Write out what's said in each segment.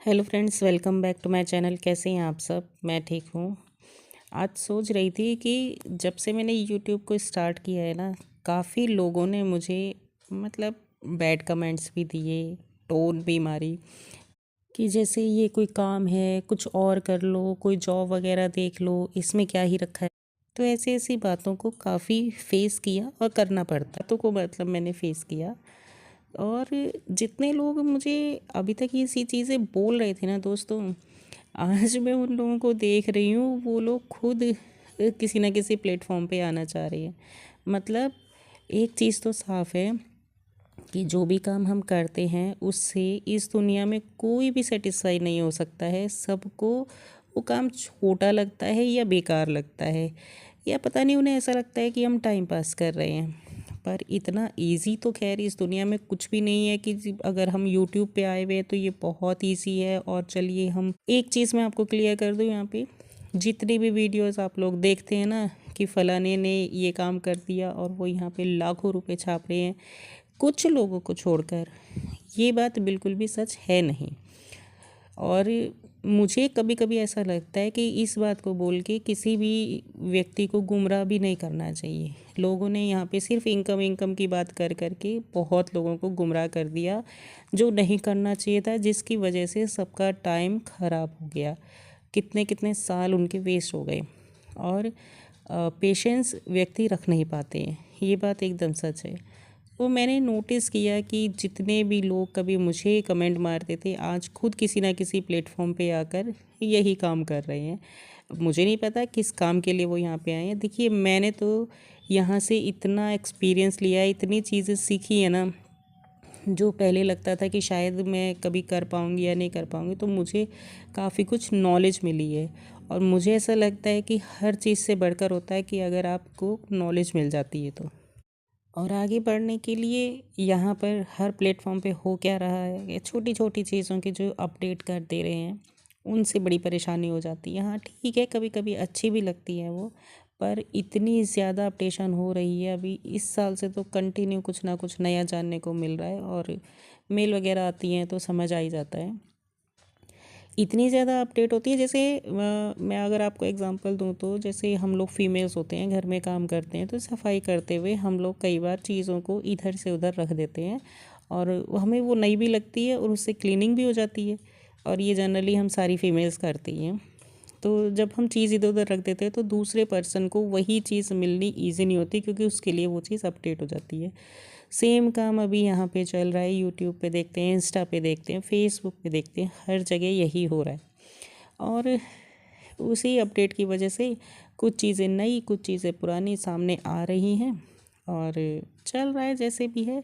Hello friends, welcome back to my channel. कैसे हैं आप सब? मैं ठीक हूँ। आज सोच रही थी कि जब से मैंने यूट्यूब को स्टार्ट किया है ना, काफ़ी लोगों ने मुझे मतलब बैड कमेंट्स भी दिए, टोन भी मारी कि जैसे ये कोई काम है, कुछ और कर लो, कोई जॉब वगैरह देख लो, इसमें क्या ही रखा है। तो ऐसी ऐसी बातों को काफ़ी फेस किया और करना पड़ता तो को मतलब मैंने फेस किया। और जितने लोग मुझे अभी तक ये सी चीज़ें बोल रहे थे ना दोस्तों, आज मैं उन लोगों को देख रही हूँ, वो लोग खुद किसी ना किसी प्लेटफॉर्म पे आना चाह रहे हैं। मतलब एक चीज़ तो साफ है कि जो भी काम हम करते हैं उससे इस दुनिया में कोई भी सेटिस्फाई नहीं हो सकता है। सबको वो काम छोटा लगता है या बेकार लगता है, या पता नहीं उन्हें ऐसा लगता है कि हम टाइम पास कर रहे हैं। पर इतना इजी तो खैर इस दुनिया में कुछ भी नहीं है कि अगर हम यूट्यूब पे आए हुए हैं तो ये बहुत इजी है। और चलिए, हम एक चीज़ मैं आपको क्लियर कर दूँ, यहाँ पे जितनी भी वीडियोस आप लोग देखते हैं ना कि फ़लाने ने ये काम कर दिया और वो यहाँ पे लाखों रुपए छाप रहे हैं, कुछ लोगों को छोड़कर, ये बात बिल्कुल भी सच है नहीं। और मुझे कभी कभी ऐसा लगता है कि इस बात को बोल के किसी भी व्यक्ति को गुमराह भी नहीं करना चाहिए। लोगों ने यहाँ पे सिर्फ इनकम इनकम की बात कर कर के बहुत लोगों को गुमराह कर दिया, जो नहीं करना चाहिए था, जिसकी वजह से सबका टाइम ख़राब हो गया। कितने कितने साल उनके वेस्ट हो गए। और पेशेंस व्यक्ति रख नहीं पाते हैं, ये बात एकदम सच है। तो मैंने नोटिस किया कि जितने भी लोग कभी मुझे कमेंट मारते थे, आज खुद किसी ना किसी प्लेटफॉर्म पे आकर यही काम कर रहे हैं। अब मुझे नहीं पता किस काम के लिए वो यहाँ पे आए हैं। देखिए, मैंने तो यहाँ से इतना एक्सपीरियंस लिया है, इतनी चीज़ें सीखी है ना, जो पहले लगता था कि शायद मैं कभी कर पाऊँगी या नहीं कर पाऊँगी, तो मुझे काफ़ी कुछ नॉलेज मिली है। और मुझे ऐसा लगता है कि हर चीज़ से बढ़कर होता है कि अगर आपको नॉलेज मिल जाती है तो। और आगे बढ़ने के लिए यहाँ पर हर प्लेटफॉर्म पे हो क्या रहा है, ये छोटी छोटी चीज़ों के जो अपडेट कर दे रहे हैं, उनसे बड़ी परेशानी हो जाती है। हाँ ठीक है, कभी कभी अच्छी भी लगती है वो, पर इतनी ज़्यादा अपडेशन हो रही है अभी इस साल से, तो कंटिन्यू कुछ ना कुछ नया जानने को मिल रहा है। और मेल वगैरह आती हैं तो समझ आ ही जाता है। इतनी ज़्यादा अपडेट होती है, जैसे मैं अगर आपको एग्जांपल दूं तो जैसे हम लोग फीमेल्स होते हैं, घर में काम करते हैं, तो सफाई करते हुए हम लोग कई बार चीज़ों को इधर से उधर रख देते हैं और हमें वो नई भी लगती है और उससे क्लीनिंग भी हो जाती है। और ये जनरली हम सारी फीमेल्स करती हैं। तो जब हम चीज़ इधर उधर रख देते हैं तो दूसरे पर्सन को वही चीज़ मिलनी ईजी नहीं होती, क्योंकि उसके लिए वो चीज़ अपडेट हो जाती है। सेम काम अभी यहाँ पे चल रहा है, यूट्यूब पे देखते हैं, इंस्टा पे देखते हैं, फेसबुक पे देखते हैं, हर जगह यही हो रहा है। और उसी अपडेट की वजह से कुछ चीज़ें नई, कुछ चीज़ें पुरानी सामने आ रही हैं और चल रहा है जैसे भी है।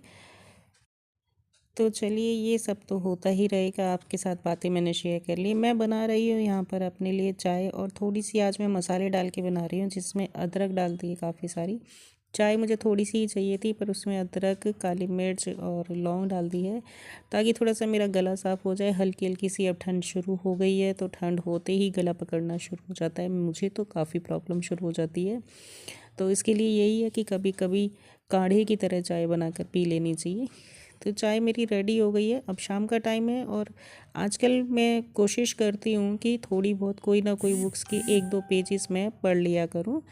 तो चलिए, ये सब तो होता ही रहेगा। आपके साथ बातें मैंने शेयर कर ली। मैं बना रही हूँ यहाँ पर अपने लिए चाय, और थोड़ी सी आज मैं मसाले डाल के बना रही हूँ, जिसमें अदरक डाल दी है काफ़ी सारी। चाय मुझे थोड़ी सी ही चाहिए थी, पर उसमें अदरक, काली मिर्च और लौंग डाल दी है, ताकि थोड़ा सा मेरा गला साफ़ हो जाए। हल्की हल्की सी अब ठंड शुरू हो गई है, तो ठंड होते ही गला पकड़ना शुरू हो जाता है। मुझे तो काफ़ी प्रॉब्लम शुरू हो जाती है। तो इसके लिए यही है कि कभी कभी काढ़े की तरह चाय बनाकर पी लेनी चाहिए। तो चाय मेरी रेडी हो गई है, अब शाम का टाइम है। और आजकल मैं कोशिश करती हूँ कि थोड़ी बहुत कोई ना कोई बुक्स की एक दो पेजेस मैं पढ़ लिया करूँ।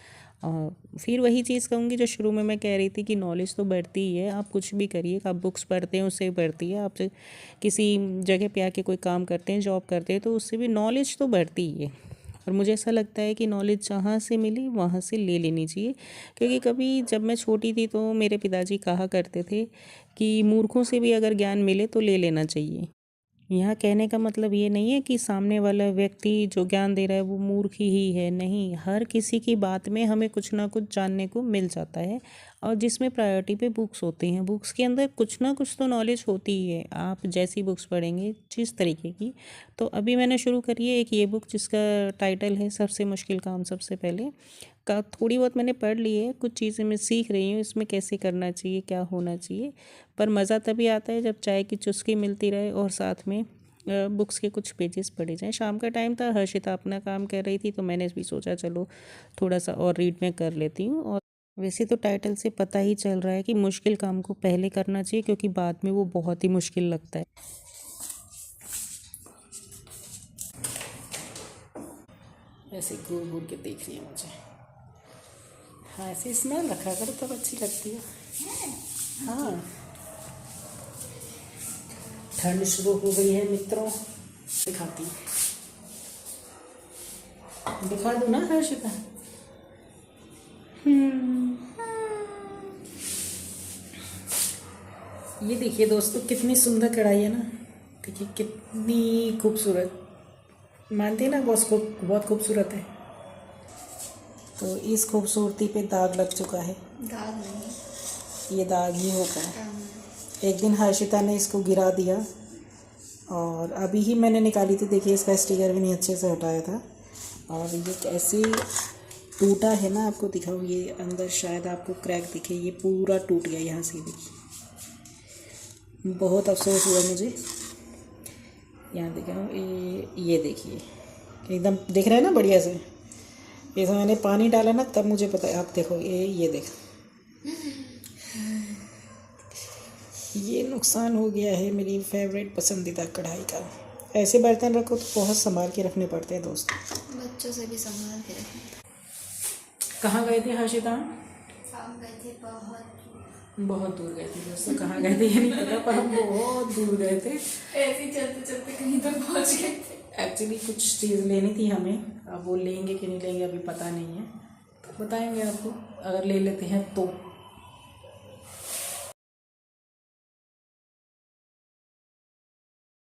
और फिर वही चीज़ कहूँगी जो शुरू में मैं कह रही थी कि नॉलेज तो बढ़ती ही है। आप कुछ भी करिए, आप बुक्स पढ़ते हैं उससे भी बढ़ती है। आप किसी जगह पे आके कोई काम करते हैं, जॉब करते हैं, तो उससे भी नॉलेज तो बढ़ती ही है। और मुझे ऐसा लगता है कि नॉलेज जहाँ से मिली वहाँ से ले लेनी चाहिए। क्योंकि कभी जब मैं छोटी थी तो मेरे पिताजी कहा करते थे कि मूर्खों से भी अगर ज्ञान मिले तो ले लेना चाहिए। यहाँ कहने का मतलब ये नहीं है कि सामने वाला व्यक्ति जो ज्ञान दे रहा है वो मूर्ख ही है, नहीं। हर किसी की बात में हमें कुछ ना कुछ जानने को मिल जाता है। और जिसमें प्रायोरिटी पे बुक्स होती हैं, बुक्स के अंदर कुछ ना कुछ तो नॉलेज होती ही है। आप जैसी बुक्स पढ़ेंगे, जिस तरीके की। तो अभी मैंने शुरू करी है एक ये बुक, जिसका टाइटल है सबसे मुश्किल काम सबसे पहले। का थोड़ी बहुत मैंने पढ़ ली है, कुछ चीज़ें मैं सीख रही हूँ इसमें, कैसे करना चाहिए, क्या होना चाहिए। पर मज़ा तभी आता है जब चाय की चुस्की मिलती रहे और साथ में बुक्स के कुछ पेजेस पढ़े जाएं। शाम का टाइम था, हर्षिता अपना काम कर रही थी, तो मैंने भी सोचा चलो थोड़ा सा और रीड में कर लेती हूँ। और वैसे तो टाइटल से पता ही चल रहा है कि मुश्किल काम को पहले करना चाहिए, क्योंकि बाद में वो बहुत ही मुश्किल लगता है। ऐसे घूर घूर के देख रही है मुझे। हाँ, ऐसे स्मेल रखा करो तब अच्छी लगती है। हाँ, ठंड शुरू हो गई है मित्रों। दिखाती हूँ, दिखा दूँ ना हर्षिता। ये देखिए दोस्तों, कितनी सुंदर कढ़ाई है ना। देखिए कितनी खूबसूरत, मानते हैं ना, बहुत खूबसूरत है। तो इस खूबसूरती पे दाग लग चुका है। दाग नहीं, ये दाग ही होगा। एक दिन हर्षिता ने इसको गिरा दिया और अभी ही मैंने निकाली थी। देखिए इसका स्टिकर भी नहीं अच्छे से हटाया था और ये कैसे टूटा है ना, आपको दिखाऊँ। ये अंदर शायद आपको क्रैक दिखे, ये पूरा टूट गया यहाँ से। देखिए बहुत अफसोस हुआ मुझे। यहाँ दिखाऊँ, ये देखिए एकदम दिख रहा है ना बढ़िया से। इसमें मैंने पानी डाला ना तब मुझे पता है। आप देखो, ये देखो, ये नुकसान हो गया है मेरी फेवरेट पसंदीदा कढ़ाई का। ऐसे बर्तन रखो तो बहुत संभाल के रखने पड़ते हैं दोस्तों। बच्चों से भी संभाल के रखें। कहाँ गए थे हर्षिता? हम गए थे बहुत दूर गए थे दोस्तों। कहाँ गए थे ये नहीं पता, पर हम बहुत दूर गए थे। ऐसे ही चलते चलते कहीं तक पहुँच गए थे। एक्चुअली कुछ चीज़ लेनी थी हमें, अब वो लेंगे कि नहीं लेंगे अभी पता नहीं है, तो बताएंगे आपको अगर ले लेते हैं तो।